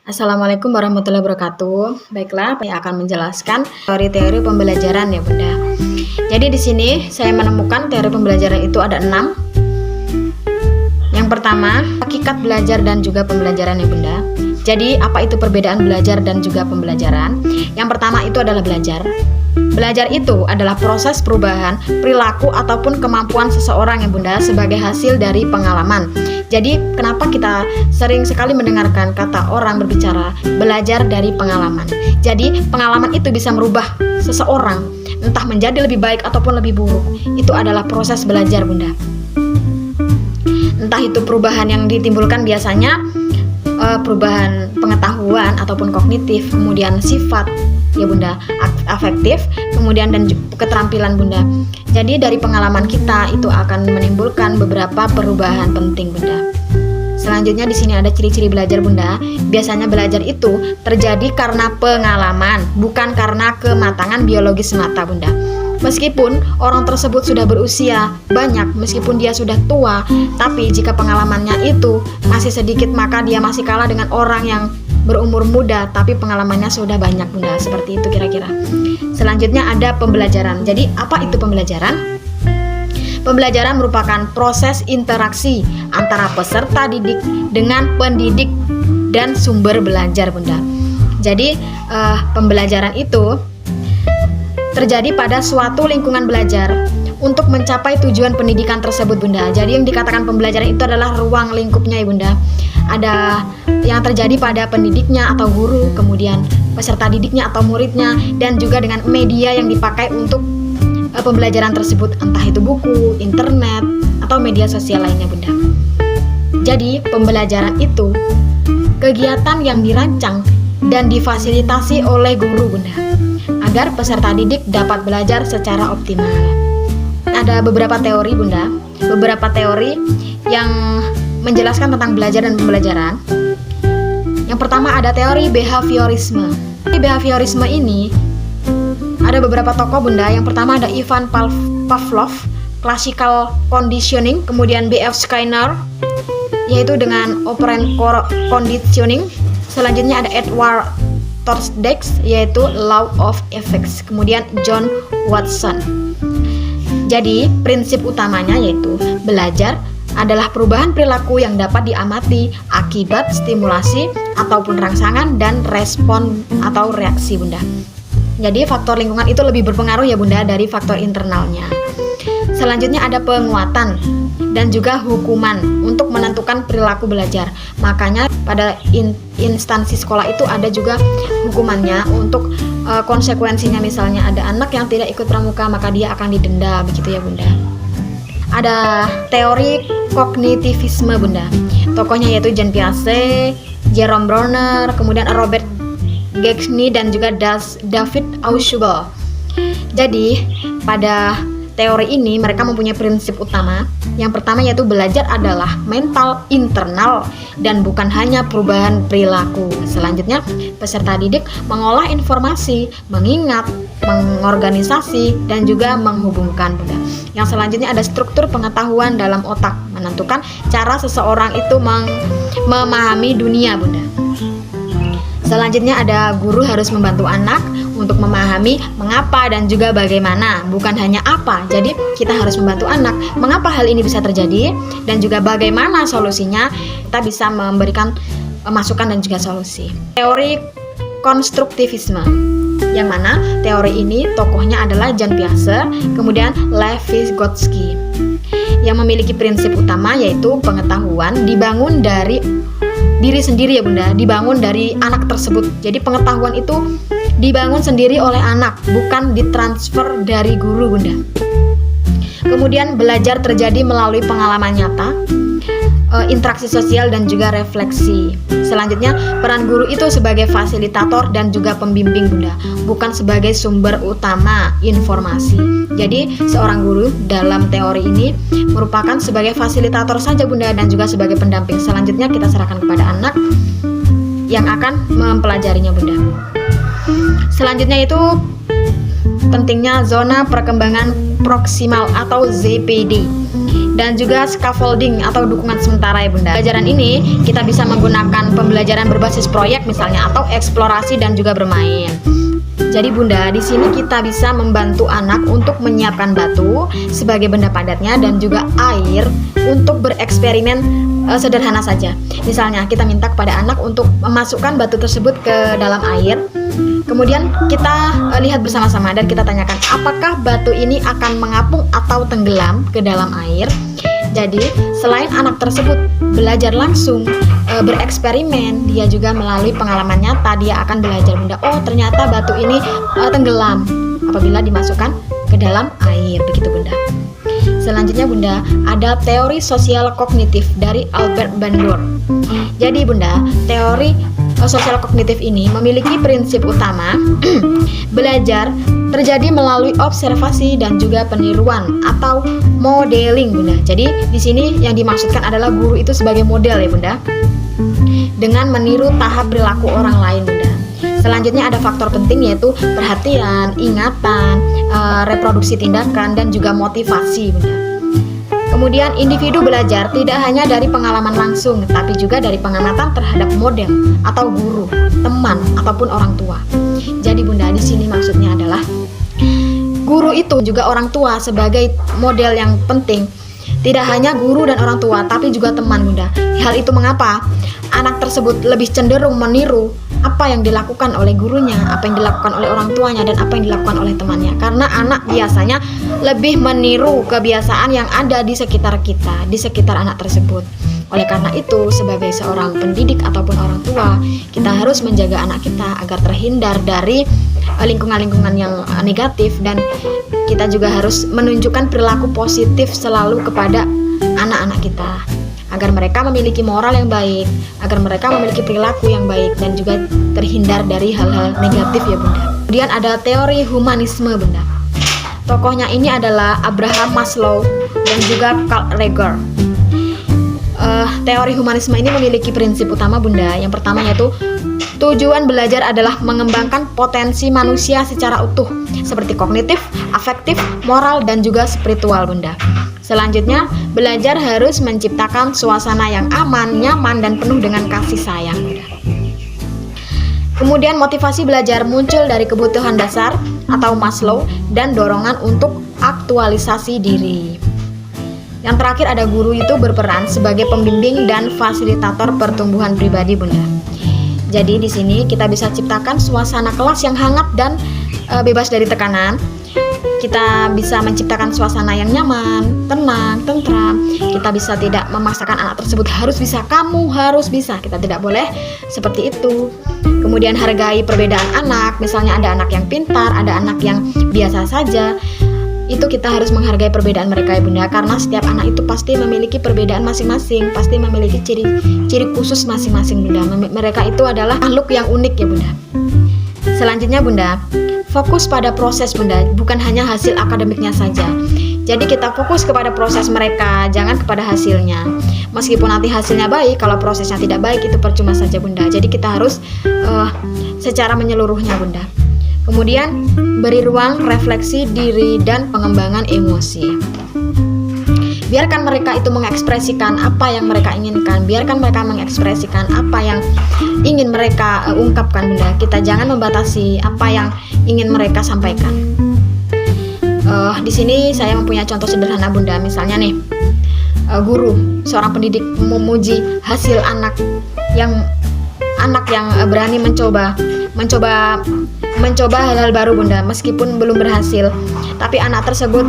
Assalamualaikum warahmatullahi wabarakatuh. Baiklah, saya akan menjelaskan teori-teori pembelajaran ya Bunda. Jadi di sini saya menemukan teori pembelajaran itu ada 6. Yang pertama, hakikat belajar dan juga pembelajaran ya Bunda. Jadi apa itu perbedaan belajar dan juga pembelajaran? Yang pertama itu adalah belajar. Belajar itu adalah proses perubahan perilaku ataupun kemampuan seseorang ya Bunda sebagai hasil dari pengalaman. Jadi kenapa kita sering sekali mendengarkan kata orang berbicara belajar dari pengalaman. Jadi pengalaman itu bisa merubah seseorang entah menjadi lebih baik ataupun lebih buruk. Itu adalah proses belajar Bunda. Entah itu perubahan yang ditimbulkan biasanya perubahan pengetahuan ataupun kognitif, kemudian sifat ya Bunda, afektif, kemudian dan keterampilan Bunda. Jadi dari pengalaman kita itu akan menimbulkan beberapa perubahan penting Bunda. Selanjutnya di sini ada ciri-ciri belajar Bunda. Biasanya belajar itu terjadi karena pengalaman, bukan karena kematangan biologis semata Bunda. Meskipun orang tersebut sudah berusia banyak, meskipun dia sudah tua, tapi jika pengalamannya itu masih sedikit, maka dia masih kalah dengan orang yang berumur muda tapi pengalamannya sudah banyak Bunda. Seperti itu kira-kira. Selanjutnya ada pembelajaran. Jadi apa itu pembelajaran? Pembelajaran merupakan proses interaksi antara peserta didik dengan pendidik dan sumber belajar Bunda. Jadi pembelajaran itu terjadi pada suatu lingkungan belajar untuk mencapai tujuan pendidikan tersebut Bunda. Jadi yang dikatakan pembelajaran itu adalah ruang lingkupnya ya Bunda. Ada yang terjadi pada pendidiknya atau guru, kemudian peserta didiknya atau muridnya, dan juga dengan media yang dipakai untuk pembelajaran tersebut, entah itu buku, internet, atau media sosial lainnya Bunda. Jadi pembelajaran itu kegiatan yang dirancang dan difasilitasi oleh guru Bunda agar peserta didik dapat belajar secara optimal. Ada beberapa teori Bunda, beberapa teori yang menjelaskan tentang belajar dan pembelajaran. Yang pertama ada teori behaviorisme. Behaviorisme ini ada beberapa tokoh Bunda. Yang pertama ada Ivan Pavlov, classical conditioning, kemudian B.F. Skinner yaitu dengan operant conditioning. Selanjutnya ada Edward Thorndike yaitu Law of Effects, kemudian John Watson. Jadi prinsip utamanya yaitu belajar adalah perubahan perilaku yang dapat diamati akibat stimulasi ataupun rangsangan dan respon atau reaksi Bunda. Jadi faktor lingkungan itu lebih berpengaruh ya Bunda dari faktor internalnya. Selanjutnya ada penguatan dan juga hukuman untuk menentukan perilaku belajar. Makanya pada instansi sekolah itu ada juga hukumannya untuk konsekuensinya. Misalnya ada anak yang tidak ikut pramuka maka dia akan didenda, begitu ya Bunda. Ada teori kognitivisme Bunda. Tokohnya yaitu Jean Piaget, Jerome Bruner, kemudian Robert Gaffney dan juga David Ausubel. Jadi pada teori ini mereka mempunyai prinsip utama. Yang pertama yaitu belajar adalah mental internal dan bukan hanya perubahan perilaku. Selanjutnya peserta didik mengolah informasi, mengingat, mengorganisasi, dan juga menghubungkan Bunda. Yang selanjutnya ada struktur pengetahuan dalam otak, menentukan cara seseorang itu memahami dunia Bunda. Selanjutnya ada guru harus membantu anak untuk memahami mengapa dan juga bagaimana, bukan hanya apa. Jadi kita harus membantu anak mengapa hal ini bisa terjadi dan juga bagaimana solusinya. Kita bisa memberikan masukan dan juga solusi. Teori konstruktivisme, yang mana teori ini tokohnya adalah Jean Piaget, kemudian Lev Vygotsky, yang memiliki prinsip utama yaitu pengetahuan dibangun dari diri sendiri ya Bunda, dibangun dari anak tersebut. Jadi pengetahuan itu dibangun sendiri oleh anak, bukan ditransfer dari guru Bunda. Kemudian belajar terjadi melalui pengalaman nyata, interaksi sosial dan juga refleksi. Selanjutnya peran guru itu sebagai fasilitator dan juga pembimbing Bunda, bukan sebagai sumber utama informasi. Jadi seorang guru dalam teori ini merupakan sebagai fasilitator saja Bunda dan juga sebagai pendamping. Selanjutnya kita serahkan kepada anak yang akan mempelajarinya Bunda. Selanjutnya itu pentingnya zona perkembangan proksimal atau ZPD. dan juga scaffolding atau dukungan sementara ya Bunda. Pembelajaran ini kita bisa menggunakan pembelajaran berbasis proyek misalnya atau eksplorasi dan juga bermain. Jadi Bunda, di sini kita bisa membantu anak untuk menyiapkan batu sebagai benda padatnya dan juga air untuk bereksperimen sederhana saja. Misalnya kita minta kepada anak untuk memasukkan batu tersebut ke dalam air. Kemudian kita lihat bersama-sama dan kita tanyakan apakah batu ini akan mengapung atau tenggelam ke dalam air. Jadi selain anak tersebut belajar langsung bereksperimen, dia juga melalui pengalaman nyata dia akan belajar Bunda. Oh ternyata batu ini tenggelam apabila dimasukkan ke dalam air, begitu Bunda. Selanjutnya Bunda, ada teori sosial kognitif dari Albert Bandura. Jadi Bunda, teori sosial kognitif ini memiliki prinsip utama belajar terjadi melalui observasi dan juga peniruan atau modeling Bunda. Jadi di sini yang dimaksudkan adalah guru itu sebagai model ya Bunda, dengan meniru tahap perilaku orang lain Bunda. Selanjutnya ada faktor penting yaitu perhatian, ingatan, reproduksi tindakan dan juga motivasi Bunda. Kemudian individu belajar tidak hanya dari pengalaman langsung, tapi juga dari pengamatan terhadap model atau guru, teman ataupun orang tua. Jadi Bunda, di sini maksudnya adalah guru itu juga orang tua sebagai model yang penting. Tidak hanya guru dan orang tua, tapi juga teman Bunda. Hal itu mengapa? Anak tersebut lebih cenderung meniru apa yang dilakukan oleh gurunya, apa yang dilakukan oleh orang tuanya, dan apa yang dilakukan oleh temannya. Karena anak biasanya lebih meniru kebiasaan yang ada di sekitar kita, di sekitar anak tersebut. Oleh karena itu, sebagai seorang pendidik ataupun orang tua, kita harus menjaga anak kita agar terhindar dari lingkungan-lingkungan yang negatif, dan kita juga harus menunjukkan perilaku positif selalu kepada anak-anak kita, agar mereka memiliki moral yang baik, agar mereka memiliki perilaku yang baik, dan juga terhindar dari hal-hal negatif ya Bunda. Kemudian ada teori humanisme Bunda. Tokohnya ini adalah Abraham Maslow dan juga Carl Rogers. Teori humanisme ini memiliki prinsip utama Bunda. Yang pertama yaitu tujuan belajar adalah mengembangkan potensi manusia secara utuh, seperti kognitif, afektif, moral, dan juga spiritual Bunda. Selanjutnya, belajar harus menciptakan suasana yang aman, nyaman, dan penuh dengan kasih sayang. Kemudian motivasi belajar muncul dari kebutuhan dasar atau Maslow dan dorongan untuk aktualisasi diri. Yang terakhir ada guru itu berperan sebagai pembimbing dan fasilitator pertumbuhan pribadi Bunda. Jadi di sini kita bisa ciptakan suasana kelas yang hangat dan bebas dari tekanan. Kita bisa menciptakan suasana yang nyaman, tenang, tentram. Kita bisa tidak memaksakan anak tersebut harus bisa, kamu harus bisa. Kita tidak boleh seperti itu. Kemudian hargai perbedaan anak. Misalnya ada anak yang pintar, ada anak yang biasa saja. Itu kita harus menghargai perbedaan mereka ya Bunda, karena setiap anak itu pasti memiliki perbedaan masing-masing, pasti memiliki ciri khusus masing-masing Bunda. Mereka itu adalah makhluk yang unik ya Bunda. Selanjutnya Bunda, fokus pada proses Bunda, bukan hanya hasil akademiknya saja. Jadi kita fokus kepada proses mereka, jangan kepada hasilnya. Meskipun nanti hasilnya baik, kalau prosesnya tidak baik itu percuma saja Bunda. Jadi kita harus secara menyeluruhnya Bunda. Kemudian beri ruang refleksi diri dan pengembangan emosi. Biarkan mereka itu mengekspresikan apa yang mereka inginkan. Biarkan mereka mengekspresikan apa yang ingin mereka ungkapkan Bunda. Kita jangan membatasi apa yang ingin mereka sampaikan. Di sini saya mempunyai contoh sederhana Bunda. Misalnya nih, guru, seorang pendidik memuji hasil anak yang berani mencoba hal-hal baru Bunda, meskipun belum berhasil, tapi anak tersebut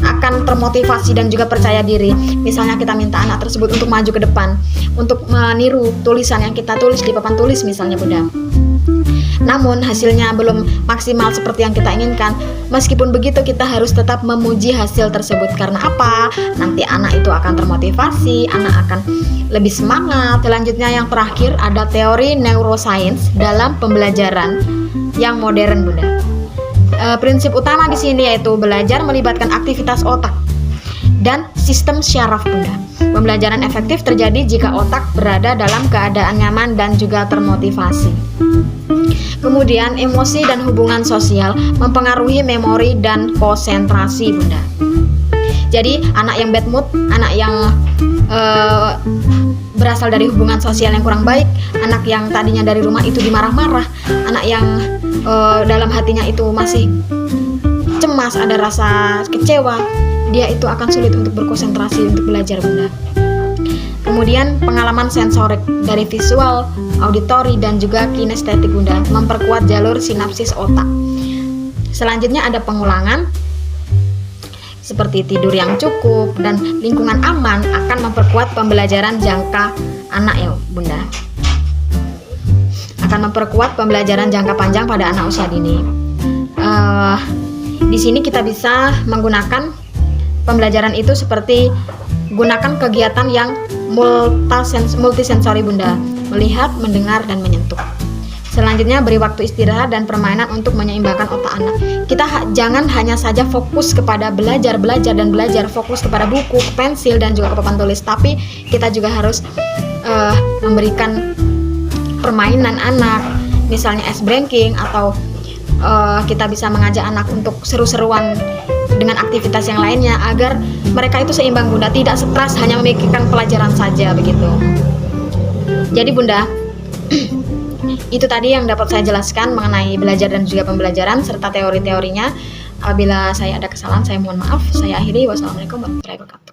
akan termotivasi dan juga percaya diri. Misalnya kita minta anak tersebut untuk maju ke depan, untuk meniru tulisan yang kita tulis di papan tulis misalnya Bunda. Namun hasilnya belum maksimal seperti yang kita inginkan. Meskipun begitu kita harus tetap memuji hasil tersebut. Karena apa? Nanti anak itu akan termotivasi, anak akan lebih semangat. Selanjutnya yang terakhir ada teori neuroscience dalam pembelajaran yang modern Bunda. Prinsip utama di sini yaitu belajar melibatkan aktivitas otak dan sistem syaraf Bunda. Pembelajaran efektif terjadi jika otak berada dalam keadaan nyaman dan juga termotivasi. Kemudian emosi dan hubungan sosial mempengaruhi memori dan konsentrasi Bunda. Jadi anak yang bad mood, anak yang berasal dari hubungan sosial yang kurang baik, anak yang tadinya dari rumah itu dimarah-marah, anak yang dalam hatinya itu masih cemas, ada rasa kecewa, dia itu akan sulit untuk berkonsentrasi untuk belajar, Bunda. Kemudian pengalaman sensorik dari visual, auditori, dan juga kinestetik, Bunda, memperkuat jalur sinapsis otak. Selanjutnya ada pengulangan, seperti tidur yang cukup dan lingkungan aman akan memperkuat pembelajaran jangka anak ya, Bunda. Akan memperkuat pembelajaran jangka panjang pada anak usia dini. Di sini kita bisa menggunakan pembelajaran itu seperti gunakan kegiatan yang multisensori, Bunda, melihat, mendengar, dan menyentuh. Selanjutnya beri waktu istirahat dan permainan untuk menyeimbangkan otak anak. Kita jangan hanya saja fokus kepada belajar, fokus kepada buku, pensil, dan juga ke papan tulis, tapi kita juga harus memberikan permainan anak, misalnya ice breaking, atau kita bisa mengajak anak untuk seru-seruan dengan aktivitas yang lainnya agar mereka itu seimbang, Bunda, tidak stres hanya memikirkan pelajaran saja begitu. Jadi, Bunda, itu tadi yang dapat saya jelaskan mengenai belajar dan juga pembelajaran serta teori-teorinya. Apabila saya ada kesalahan, saya mohon maaf. Saya akhiri. Wassalamualaikum warahmatullahi wabarakatuh.